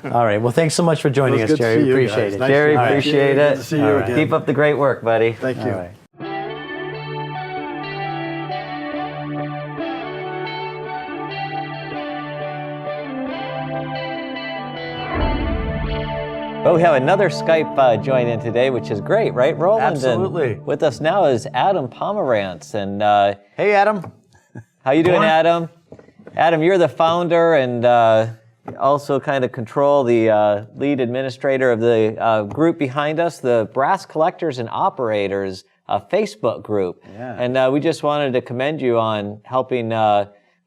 [SPEAKER 2] All right. Well, thanks so much for joining
[SPEAKER 6] It
[SPEAKER 2] us,
[SPEAKER 6] was good to
[SPEAKER 2] Jerry.
[SPEAKER 6] see you
[SPEAKER 2] Appreciate
[SPEAKER 6] guys.
[SPEAKER 2] it.
[SPEAKER 6] Nice
[SPEAKER 1] Jerry,
[SPEAKER 6] to meet you.
[SPEAKER 1] appreciate
[SPEAKER 6] Good
[SPEAKER 1] it.
[SPEAKER 6] to see you
[SPEAKER 2] All right.
[SPEAKER 6] again.
[SPEAKER 1] Keep up the great work, buddy.
[SPEAKER 6] Thank you.
[SPEAKER 2] All right.
[SPEAKER 1] Well, we have another Skype join in today, which is great, right, Roland?
[SPEAKER 2] Absolutely.
[SPEAKER 1] And with us now is Adam Pomerance. And
[SPEAKER 2] Hey, Adam.
[SPEAKER 1] how you doing, Adam? Adam, you're the founder and also kind of control the lead administrator of the group behind us, the Brass Collectors and Operators Facebook group.
[SPEAKER 2] Yeah.
[SPEAKER 1] And we just wanted to commend you on helping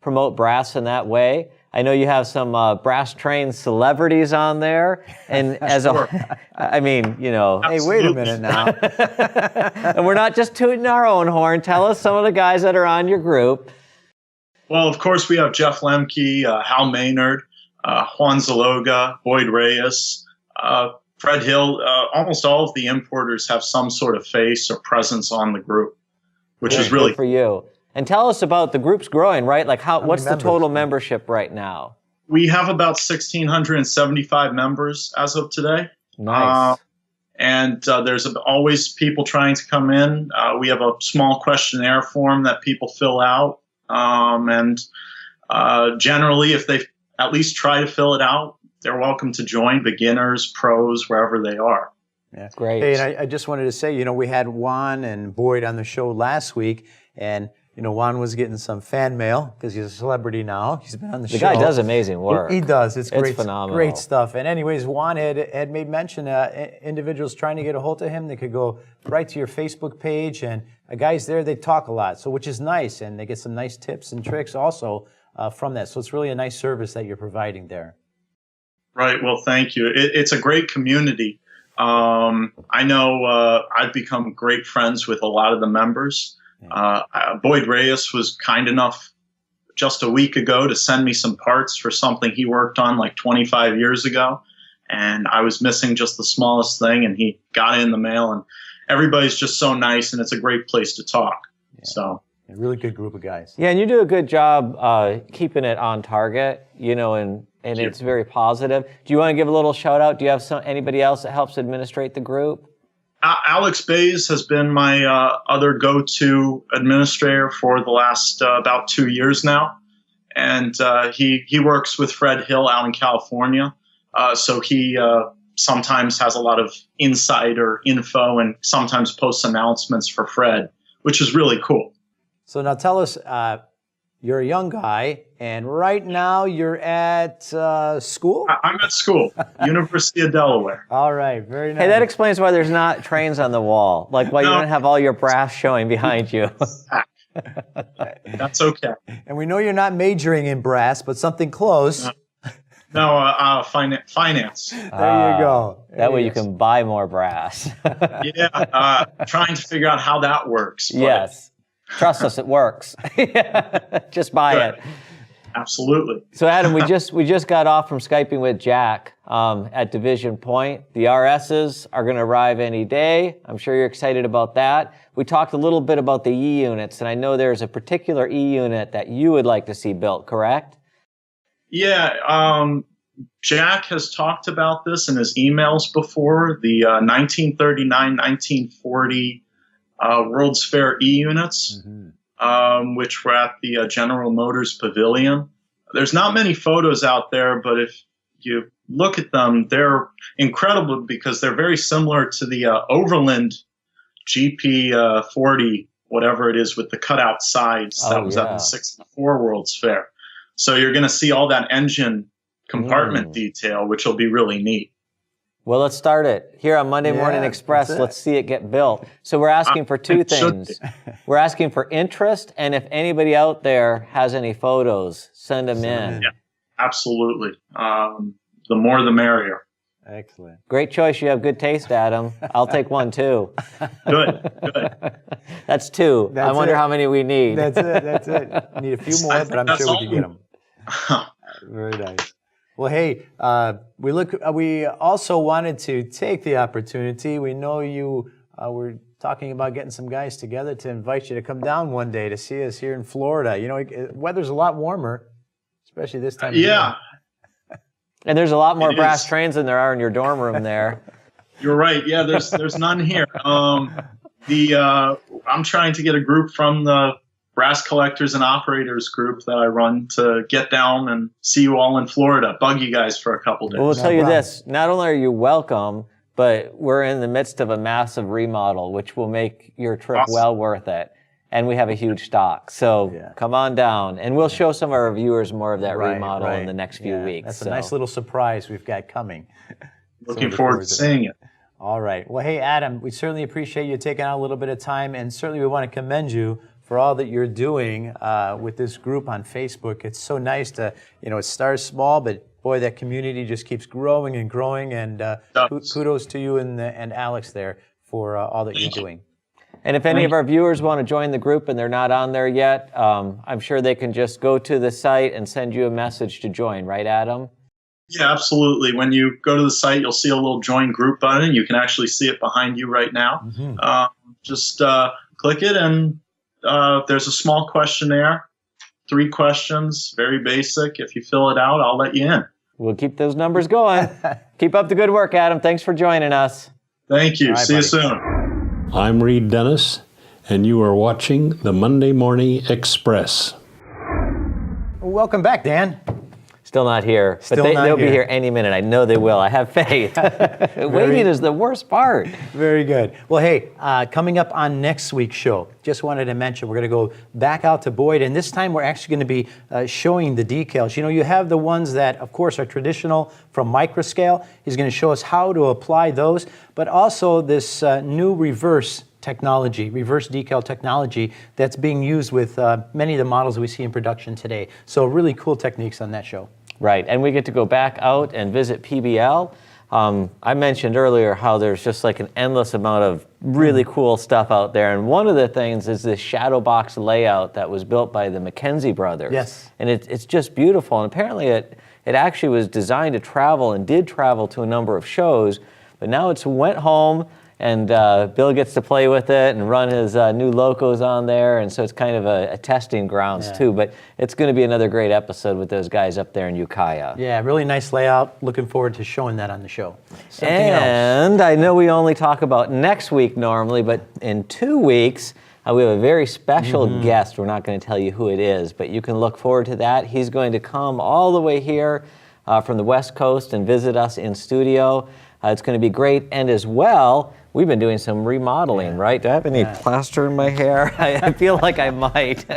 [SPEAKER 1] promote brass in that way. I know you have some brass-trained celebrities on there, and I mean, you know.
[SPEAKER 2] Hey, wait a minute now.
[SPEAKER 1] And we're not just tooting our own horn. Tell us some of the guys that are on your group.
[SPEAKER 7] Well, of course, we have Jeff Lemke, Hal Maynard, Juan Zaloga, Boyd Reyes, Fred Hill. Almost all of the importers have some sort of face or presence on the group, which is really
[SPEAKER 1] Good for you. And tell us about the group's growing, right? Like, what's the
[SPEAKER 2] members?
[SPEAKER 1] total membership right now?
[SPEAKER 7] We have about 1,675 members as of today.
[SPEAKER 1] Nice.
[SPEAKER 7] And there's always people trying to come in. We have a small questionnaire form that people fill out. And generally, if they at least try to fill it out, they're welcome to join, beginners, pros, wherever they are.
[SPEAKER 2] Yeah.
[SPEAKER 1] Great.
[SPEAKER 2] Hey, and I just wanted to say, we had Juan and Boyd on the show last week, and Juan was getting some fan mail because he's a celebrity now. He's been on the show.
[SPEAKER 1] The guy does amazing work.
[SPEAKER 2] He does. It's great.
[SPEAKER 1] phenomenal.
[SPEAKER 2] Great stuff. And anyways, Juan had made mention individuals trying to get a hold of him. They could go right to your Facebook page, and guys there, they talk a lot, so which is nice, and they get some nice tips and tricks also from that. So it's really a nice service that you're providing there.
[SPEAKER 7] Right. Well, thank you. It's a great community. I know I've become great friends with a lot of the members. Boyd Reyes was kind enough just a week ago to send me some parts for something he worked on like 25 years ago. And I was missing just the smallest thing, and he got it in the mail, and everybody's just so nice, and it's a great place to talk.
[SPEAKER 2] Yeah.
[SPEAKER 7] So
[SPEAKER 2] A really good group of guys.
[SPEAKER 1] Yeah, and you do a good job keeping it on target, and it's very positive. Do you want to give a little shout out? Do you have anybody else that helps administrate the group?
[SPEAKER 7] Alex Bays has been my other go-to administrator for the last about 2 years now. And he works with Fred Hill out in California. So he sometimes has a lot of insider info and sometimes posts announcements for Fred, which is really cool.
[SPEAKER 2] So now tell us, you're a young guy, and right now you're at school?
[SPEAKER 7] I'm at school, University of Delaware.
[SPEAKER 2] All right, very nice.
[SPEAKER 1] Hey, that explains why there's not trains on the wall. Like why you don't have all your brass showing behind you.
[SPEAKER 7] That's okay.
[SPEAKER 2] And we know you're not majoring in brass, but something close.
[SPEAKER 7] No, finance.
[SPEAKER 2] There you go.
[SPEAKER 1] That way you can buy more brass.
[SPEAKER 7] Yeah, trying to figure out how that works. but-
[SPEAKER 1] Yes. Trust us, it works. Just buy
[SPEAKER 7] Good.
[SPEAKER 1] it.
[SPEAKER 7] Absolutely.
[SPEAKER 1] So Adam, we just got off from Skyping with Jack at Division Point. The RSs are going to arrive any day. I'm sure you're excited about that. We talked a little bit about the E units, and I know there's a particular E unit that you would like to see built, correct?
[SPEAKER 7] Yeah, Jack has talked about this in his emails before, the 1939-1940 World's Fair E units, which were at the General Motors Pavilion. There's not many photos out there, but if you look at them, they're incredible because they're very similar to the Overland GP40, whatever it is, with the cutout sides that was at the 64 World's Fair. So you're going to see all that engine compartment detail, which will be really neat.
[SPEAKER 1] Well, let's start it. Here on Monday Morning Express, let's see it get built. So we're asking for two things. We're asking for interest, and if anybody out there has any photos, send them in.
[SPEAKER 7] Yeah, absolutely. The more the merrier.
[SPEAKER 2] Excellent.
[SPEAKER 1] Great choice. You have good taste, Adam. I'll take one too.
[SPEAKER 7] Good.
[SPEAKER 1] That's two. I
[SPEAKER 2] That's
[SPEAKER 1] wonder
[SPEAKER 2] it.
[SPEAKER 1] how many we need.
[SPEAKER 2] That's it. Need a few more, but I'm
[SPEAKER 7] That's
[SPEAKER 2] sure we can
[SPEAKER 7] all.
[SPEAKER 2] get them. Very nice. Well, hey, we also wanted to take the opportunity. We know you were talking about getting some guys together to invite you to come down one day to see us here in Florida. You know, weather's a lot warmer, especially this time of year.
[SPEAKER 7] Yeah,
[SPEAKER 1] And there's a lot more
[SPEAKER 7] It
[SPEAKER 1] brass
[SPEAKER 7] is.
[SPEAKER 1] trains than there are in your dorm room there.
[SPEAKER 7] you're right. Yeah, there's none here. I'm trying to get a group from the brass collectors and operators group that I run to get down and see you all in Florida. Bug you guys for a couple days.
[SPEAKER 1] Well, we'll tell you
[SPEAKER 2] problem.
[SPEAKER 1] this. Not only are you welcome, but we're in the midst of a massive remodel, which will make your trip
[SPEAKER 7] Awesome.
[SPEAKER 1] well worth it. And we have a huge stock. So come on down. And we'll show some of our viewers more of that remodel in the next few weeks.
[SPEAKER 2] That's
[SPEAKER 1] so.
[SPEAKER 2] a nice little surprise we've got coming.
[SPEAKER 7] Looking forward to seeing it.
[SPEAKER 2] All right. Well, hey, Adam, we certainly appreciate you taking out a little bit of time, and certainly we want to commend you for all that you're doing with this group on Facebook. It's so nice to, it starts small, but boy, that community just keeps growing and growing, and kudos to you and Alex there for all that you're doing.
[SPEAKER 1] And if any of our viewers want to join the group and they're not on there yet, I'm sure they can just go to the site and send you a message to join, right, Adam?
[SPEAKER 7] Yeah, absolutely. When you go to the site, you'll see a little join group button. You can actually see it behind you right now. Just click it, and there's a small questionnaire, 3 questions, very basic. If you fill it out, I'll let you in.
[SPEAKER 1] We'll keep those numbers going. Keep up the good work, Adam. Thanks for joining us.
[SPEAKER 7] Thank you.
[SPEAKER 2] All right,
[SPEAKER 7] See you
[SPEAKER 2] buddy.
[SPEAKER 7] soon.
[SPEAKER 8] I'm Reed Dennis, and you are watching the Monday Morning Express.
[SPEAKER 2] Welcome back, Dan.
[SPEAKER 1] Still not here, but
[SPEAKER 2] Still not
[SPEAKER 1] they'll be
[SPEAKER 2] here.
[SPEAKER 1] here any minute. I know they will. I have faith. Waiting is the worst part.
[SPEAKER 2] Very good. Well, hey, coming up on next week's show, just wanted to mention we're going to go back out to Boyd, and this time we're actually going to be showing the decals. You know, you have the ones that, of course, are traditional from microscale. He's going to show us how to apply those, but also this new reverse decal technology that's being used with many of the models we see in production today. So really cool techniques on that show.
[SPEAKER 1] Right, and we get to go back out and visit PBL. I mentioned earlier how there's just like an endless amount of really cool stuff out there, and one of the things is this shadow box layout that was built by the McKenzie brothers.
[SPEAKER 2] Yes.
[SPEAKER 1] And it's just beautiful, and apparently it actually was designed to travel and did travel to a number of shows, but now it's went home, and Bill gets to play with it and run his new locos on there, and so it's kind of a testing grounds too. But it's going to be another great episode with those guys up there in Ukiah.
[SPEAKER 2] Yeah, really nice layout. Looking forward to showing that on the show. Something else.
[SPEAKER 1] And I know we only talk about next week normally, but in 2 weeks, we have a very special guest. We're not going to tell you who it is, but you can look forward to that. He's going to come all the way here from the West Coast and visit us in studio. It's going to be great. And as well, we've been doing some remodeling, right? Do I have any plaster in my hair? I feel like I might.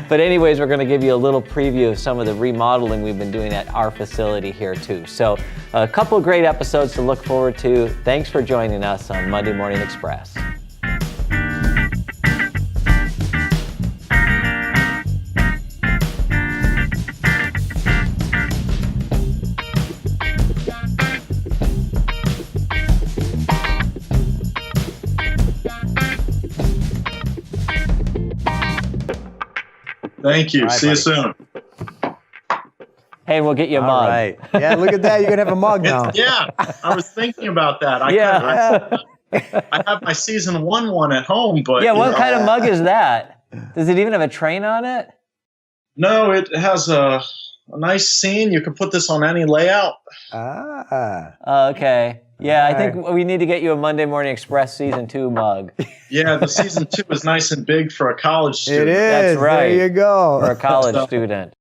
[SPEAKER 1] But anyways, we're going to give you a little preview of some of the remodeling we've been doing at our facility here too. So a couple of great episodes to look forward to. Thanks for joining us on Monday Morning Express.
[SPEAKER 7] Thank you.
[SPEAKER 2] All right,
[SPEAKER 7] See you
[SPEAKER 2] buddy.
[SPEAKER 7] soon.
[SPEAKER 1] Hey, and we'll get you a
[SPEAKER 2] All
[SPEAKER 1] mug.
[SPEAKER 2] right. Yeah, look at that. You're going to have a mug now.
[SPEAKER 7] Yeah, I was thinking about that. I have my season 1 one at home, but
[SPEAKER 1] Yeah, what kind of mug is that? Does it even have a train on it?
[SPEAKER 7] No, it has a nice scene. You can put this on any layout.
[SPEAKER 1] Okay. Yeah, I think we need to get you a Monday Morning Express Season 2 mug.
[SPEAKER 7] Yeah, the season 2 is nice and big for a college student.
[SPEAKER 2] It is.
[SPEAKER 1] That's right.
[SPEAKER 2] There you go.
[SPEAKER 1] For a college student.